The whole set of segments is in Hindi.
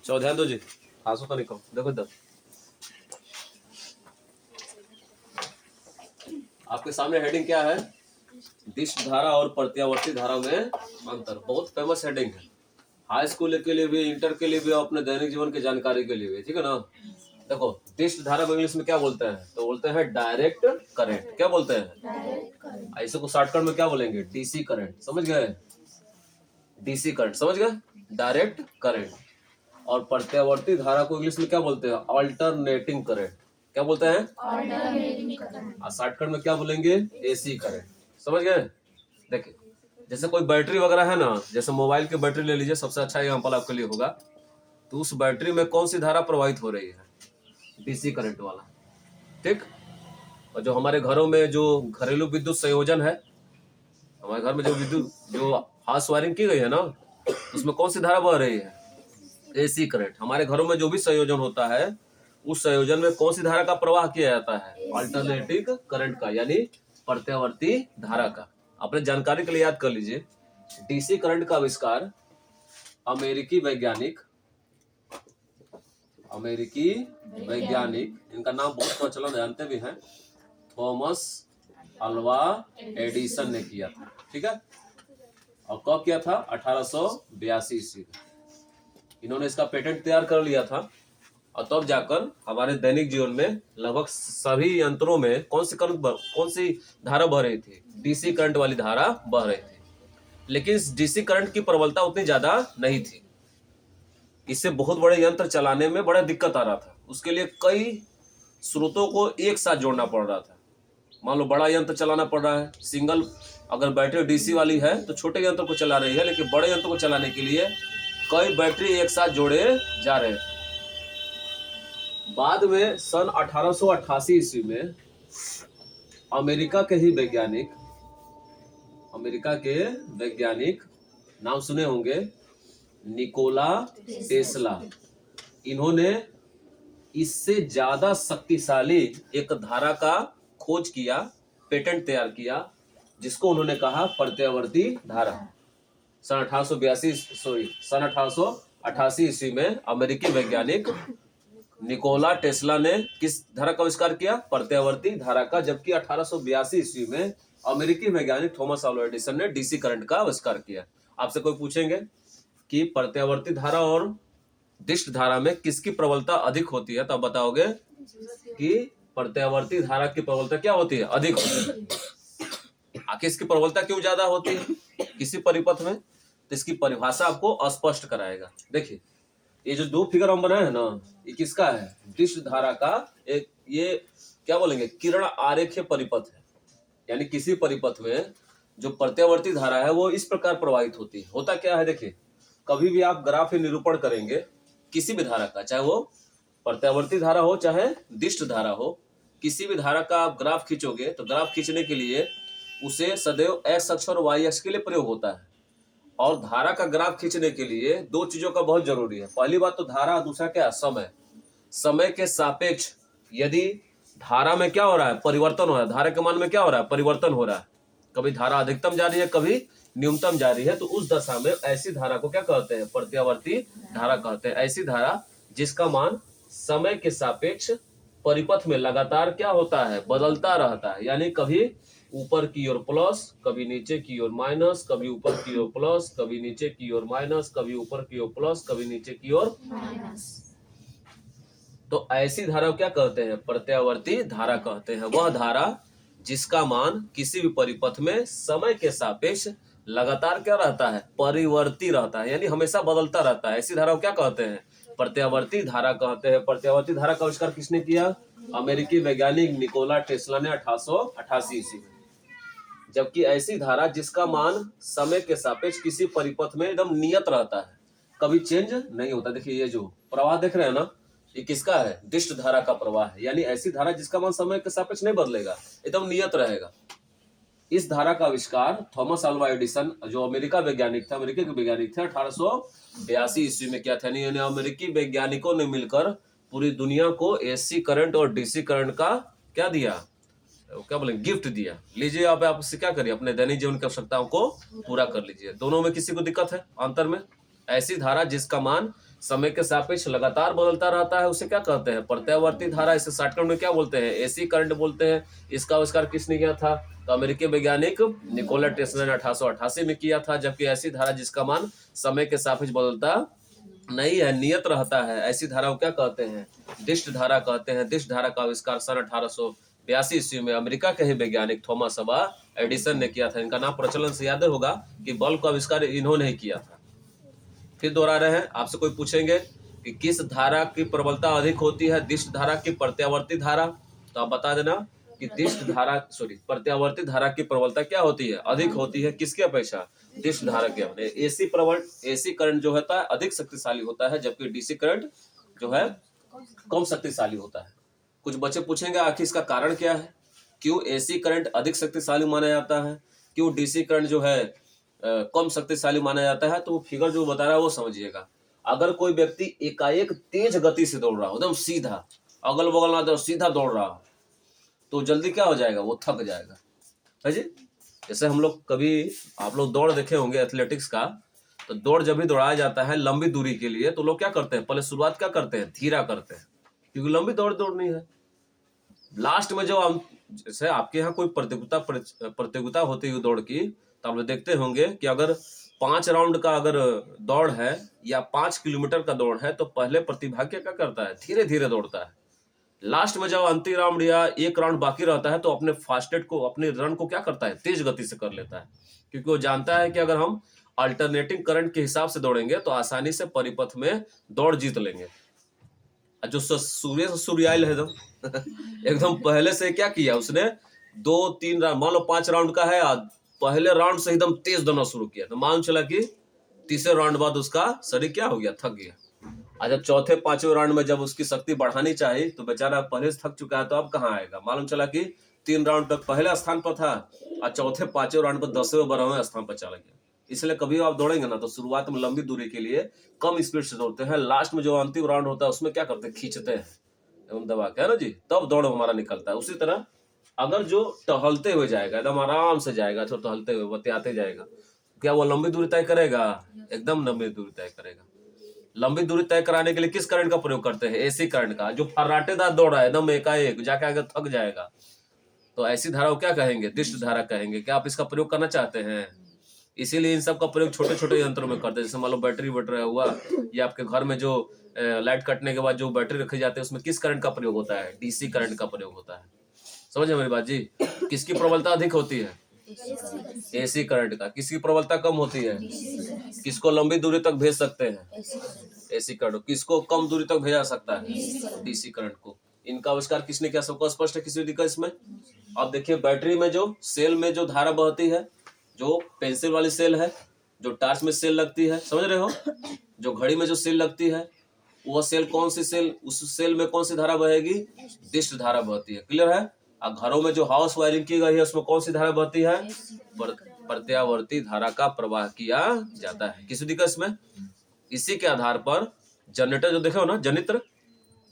चलो ध्यान दो जी, आंसू का निकल देखो इधर। आपके सामने हेडिंग क्या है? दिष्ट धारा और प्रत्यावर्ती धारा में अंतर। बहुत फेमस हेडिंग है, हाई स्कूल के लिए भी, इंटर के लिए भी, अपने दैनिक जीवन की जानकारी के लिए भी, ठीक है ना। देखो दिष्ट धारा को इंग्लिश में क्या बोलते हैं? तो बोलते हैं डायरेक्ट करंट। क्या बोलते हैं? ऐसे को शॉर्टकट में क्या बोलेंगे? DC current. समझ गए? डीसी करंट, समझ गए? Direct current. और प्रत्यावर्ती धारा को इंग्लिश में क्या बोलते हैं? Alternating current. क्या बोलते हैं? Alternating current. शॉर्टकट में क्या बोलेंगे? AC current. समझ गए? देखिए जैसे कोई बैटरी वगैरह है ना, जैसे मोबाइल की बैटरी ले लीजिए, सबसे अच्छा एग्जांपल आपके लिए होगा। तो उस बैटरी में कौन सी धारा प्रवाहित हो रही है? डीसी करंट वाला, ठीक। और जो हमारे घरों में जो घरेलू विद्युत संयोजन है, हमारे घर में जो विद्युत जो हाउस वायरिंग की गई है ना, उसमें कौन सी धारा बह रही है? AC current. हमारे घरों में जो भी संयोजन होता है, उस संयोजन में कौन सी धारा का प्रवाह किया जाता है? अल्टरनेटिंग करंट का, यानी प्रत्यावर्ती धारा का। अपने जानकारी के लिए याद कर लीजिए, डीसी करंट का आविष्कार अमेरिकी वैज्ञानिक, इनका नाम बहुत प्रचलन जानते भी हैं, थॉमस अल्वा एडिसन ने किया था, ठीक है। और कब किया था? 1882 ईस्वी में इन्होंने इसका पेटेंट तैयार कर लिया था। और तब जाकर हमारे दैनिक जीवन में लगभग सभी यंत्रों में कौन सी धारा बह रही थी? डीसी करंट वाली धारा बह रही थी। लेकिन इस डीसी करंट की प्रबलता उतनी ज्यादा नहीं थी, इससे बहुत बड़े यंत्र चलाने में बड़ा दिक्कत आ रहा था। उसके लिए कई स्रोतों को एक साथ जोड़ना पड़ रहा था। मान लो बड़ा यंत्र चलाना पड़ रहा है, सिंगल अगर बैटरी डीसी वाली है तो छोटे यंत्र को चला रही है, लेकिन बड़े यंत्र को चलाने के लिए कई बैटरी एक साथ जोड़े जा रहे थे। बाद में सन 1888 ईस्वी में अमेरिका के वैज्ञानिक नाम सुने होंगे, निकोला टेस्ला, इन्होंने इससे ज्यादा शक्तिशाली एक धारा का खोज किया, पेटेंट तैयार किया, जिसको उन्होंने कहा प्रत्यावर्ती धारा। सन 1888 ईस्वी में अमेरिकी वैज्ञानिक निकोला टेस्ला ने किस धारा का आविष्कार किया? प्रत्यावर्ती धारा का। जबकि 1882 ईस्वी में अमेरिकी वैज्ञानिक थॉमस अल्वा एडिसन ने डीसी करंट का आविष्कार किया। आपसे कोई पूछेंगे कि प्रत्यावर्ती धारा और दिष्ट धारा में किसकी प्रबलता अधिक होती है, तो आप बताओगे कि प्रत्यावर्ती धारा की प्रबलता क्या होती है? अधिक होती है। आखिर इसकी प्रबलता क्यों ज्यादा होती है किसी परिपथ में? तो इसकी परिभाषा आपको स्पष्ट कराएगा। देखिए ये जो दो फिगर हम बनाए हैं ना, ये किसका है? दिष्ट धारा का एक, ये क्या बोलेंगे, किरण आरेखीय परिपथ है। यानी किसी परिपथ में जो प्रत्यावर्ती धारा है वो इस प्रकार प्रवाहित होती है। होता क्या है, देखिए कभी भी आप ग्राफ निरूपण करेंगे किसी भी धारा का, चाहे वो प्रत्यावर्ती धारा हो चाहे दिष्ट धारा हो, किसी भी धारा का आप ग्राफ खींचोगे तो ग्राफ खींचने के लिए उसे सदैव एक्स अक्ष और वाई अक्ष के लिए प्रयोग होता है। और धारा का ग्राफ खींचने के लिए दो चीजों का बहुत जरूरी है। पहली बात तो धारा, दूसरा क्या? समय। समय के सापेक्ष यदि धारा में क्या हो रहा है? परिवर्तन हो रहा है। धारा के मान में क्या हो रहा है? परिवर्तन हो रहा है। कभी धारा अधिकतम जा रही है, कभी न्यूनतम जा रही है, तो उस दशा में ऐसी धारा को क्या कहते हैं? प्रत्यावर्ती धारा कहते हैं। ऐसी धारा जिसका मान समय के सापेक्ष परिपथ में लगातार क्या होता है? बदलता रहता है। यानी कभी ऊपर की ओर प्लस, कभी नीचे की ओर माइनस, कभी ऊपर की ओर प्लस, कभी नीचे की ओर माइनस, कभी ऊपर की ओर प्लस, कभी नीचे की ओर माइनस। तो ऐसी धारा को क्या कहते हैं? प्रत्यावर्ती धारा कहते हैं। वह धारा जिसका मान किसी भी परिपथ में समय के सापेक्ष लगातार क्या रहता है? परिवर्ती रहता है, यानी हमेशा बदलता रहता है। ऐसी धारा को क्या कहते हैं? प्रत्यावर्ती धारा कहते हैं। प्रत्यावर्ती धारा का आविष्कार किसने किया? अमेरिकी वैज्ञानिक निकोला टेस्ला ने 1888 ईस्वी में। जबकि ऐसी धारा जिसका मान समय के सापेक्ष किसी परिपथ में एकदम नियत रहता है, कभी चेंज नहीं होता। देखिए ये जो प्रवाह देख रहे हैं ना, ये किसका है? दिष्ट धारा का प्रवाह है। यानी ऐसी धारा जिसका मान समय के सापेक्ष नहीं बदलेगा, एकदम नियत रहेगा। इस धारा का आविष्कार थॉमस अल्वा एडिसन, जो अमेरिकी के वैज्ञानिक थे, 1882 ईस्वी में किया था। यानी अमेरिकी वैज्ञानिकों ने मिलकर पूरी दुनिया को एसी करंट और डीसी करंट का क्या दिया? क्या बोले? गिफ्ट दिया। लीजिए आप इससे क्या करिए? अपने दैनिक जीवन की आवश्यकताओं को पूरा कर लीजिए। दोनों में किसी को दिक्कत है? अंतर में ऐसी धारा जिसका मान समय के सापेक्ष लगातार बदलता रहता है उसे क्या कहते हैं? प्रत्यावर्ती धारा। इसे शॉर्टकट में क्या बोलते हैं? एसी करंट बोलते हैं। इसका आविष्कार किसने किया था? तो अमेरिकी वैज्ञानिक निकोला टेस्ला ने 1888 में किया था। जबकि ऐसी धारा जिसका मान समय के सापेक्ष बदलता नहीं है, नियत रहता है, ऐसी धारा को क्या कहते हैं? दिष्ट धारा कहते हैं। दिष्ट धारा का आविष्कार सन 1882 ईस्वी में अमेरिका के ही वैज्ञानिक थॉमस अल्वा एडिसन ने किया था। इनका नाम प्रचलन से याद होगा कि बल्ब का आविष्कार इन्होंने ही किया था। फिर दोहरा रहे हैं, आपसे कोई पूछेंगे कि किस धारा की प्रबलता अधिक होती है, दिष्ट धारा की प्रत्यावर्ती धारा? तो आप बता देना कि प्रत्यावर्ती धारा की प्रबलता क्या होती है? अधिक होती है। किसकी अपेक्षा? दिष्ट धारा की। एसी करंट जो होता है अधिक शक्तिशाली होता है, जबकि डीसी करंट जो है कम शक्तिशाली होता है। कुछ बच्चे पूछेंगे आखिर इसका कारण क्या है? क्यों एसी करंट अधिक शक्तिशाली माना जाता है, क्यों डीसी करंट जो है कम शक्तिशाली माना जाता है? तो वो फिगर जो बता रहा है वो समझिएगा। अगर कोई व्यक्ति एकाएक तेज गति से दौड़ रहा हो, एकदम सीधा, अगल बगल ना सीधा दौड़ रहा हो, तो जल्दी क्या हो जाएगा? वो थक जाएगा, है जी। जैसे हम लोग कभी, आप लोग दौड़ देखे होंगे एथलेटिक्स का, तो दौड़ जब भी दौड़ाया जाता है लंबी दूरी के लिए, तो लोग क्या करते हैं? पहले शुरुआत क्या करते हैं? धीरा करते हैं, क्योंकि लंबी दौड़ दौड़नी है। लास्ट में जो जैसे आपके यहाँ कोई प्रतियोगिता होती है दौड़ की, तो आप लोग देखते होंगे कि अगर 5 राउंड का अगर दौड़ है या 5 किलोमीटर का दौड़ है, तो पहले प्रतिभागी क्या करता है? धीरे धीरे दौड़ता है। लास्ट में जब अंतिम राउंड या एक राउंड बाकी रहता है, तो अपने फास्टेट को, अपने रन को क्या करता है? तेज गति से कर लेता है, क्योंकि वो जानता है कि अगर हम अल्टरनेटिंग करंट के हिसाब से दौड़ेंगे तो आसानी से परिपथ में दौड़ जीत लेंगे। जो सूर्याइल है एकदम पहले से क्या किया उसने? 2-3 राउंड, मान लो 5 राउंड का है, पहले राउंड से एकदम तेज दौड़ना शुरू किया, तो मालूम चला कि तीसरे राउंड बाद उसका शरीर क्या हो गया? थक गया। जब चौथे पांचवें राउंड में जब उसकी शक्ति बढ़ानी चाहिए, तो बेचारा पहले से थक चुका है, तो अब कहाँ आएगा? मालूम चला कि 3 राउंड तक पहले स्थान पर था और चौथे पांचवें राउंड पर 10वें 12वें स्थान पर चला गया। इसलिए कभी आप दौड़ेंगे ना, तो शुरुआत में लंबी दूरी के लिए कम स्पीड से दौड़ते हैं, लास्ट में जो अंतिम राउंड होता है उसमें क्या करते हैं? खींचते हैं एवं दबा के, है ना जी, तब दौड़ हमारा निकलता है। उसी तरह अगर जो टहलते हुए जाएगा, एकदम आराम से जाएगा, तो टहलते हुए बतियाते जाएगा, क्या वो लंबी दूरी तय करेगा? एकदम लंबी दूरी तय करेगा। लंबी दूरी तय कराने के लिए किस करंट का प्रयोग करते हैं? एसी करंट का। जो फर्राटेदार दौड़ रहा है एकदम एकाएक, जाके आगे थक जाएगा, तो ऐसी धारा को क्या कहेंगे? दिष्ट धारा कहेंगे। क्या आप इसका प्रयोग करना चाहते हैं? इसीलिए इन सब का प्रयोग छोटे छोटे यंत्रों में करते हैं। जैसे मान लो बैटरी हुआ, या आपके घर में जो लाइट कटने के बाद जो बैटरी रखी जाती है, उसमें किस करंट का प्रयोग होता है? डीसी करंट का प्रयोग होता है। समझे मेरी बात जी? किसकी प्रबलता अधिक होती है? एसी करंट का। किसकी प्रबलता कम होती है? किसको लंबी दूरी तक भेज सकते हैं? AC current. किसको कम दूरी तक भेजा सकता है? डीसी करंट को। इनका आविष्कार किसने किया? सबको स्पष्ट है? किसी दिक्कत इसमें? अब देखिए, बैटरी में जो सेल में जो धारा बहती है, जो पेंसिल वाली सेल है, जो टार्च में सेल लगती है, समझ रहे हो? जो घड़ी में जो सेल लगती है, वह सेल कौन सी सेल? उस सेल में कौन सी धारा बहेगी? दिष्ट धारा बहती है। क्लियर है? और घरों में जो हाउस वायरिंग की गई है, उसमें कौन सी धारा बहती है? प्रत्यावर्ती धारा का प्रवाह किया जाता है। किसी दिक्कत इसमें? इसी के आधार पर जनरेटर जो देखे हो ना, जनित्र,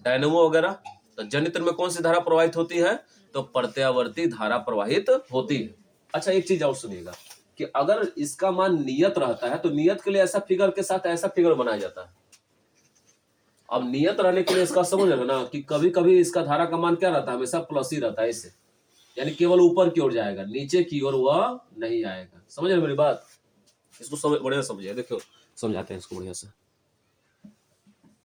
डायनेमो वगैरह, तो जनित्र में कौन सी धारा प्रवाहित होती है? तो प्रत्यावर्ती धारा प्रवाहित होती है। अच्छा, एक चीज और सुनिएगा कि अगर इसका मान नियत रहता है, तो नियत के लिए ऐसा फिगर के साथ ऐसा फिगर बनाया जाता है। अब नियत रहने के लिए इसका समझ रहे ना कि कभी कभी इसका धारा का मान क्या रहता है? हमेशा प्लस ही रहता है। इससे यानी केवल ऊपर की ओर जाएगा, नीचे की ओर वह नहीं आएगा। समझ रहे मेरी बात? इसको बढ़िया समझिए। देखो समझाते हैं इसको बढ़िया से।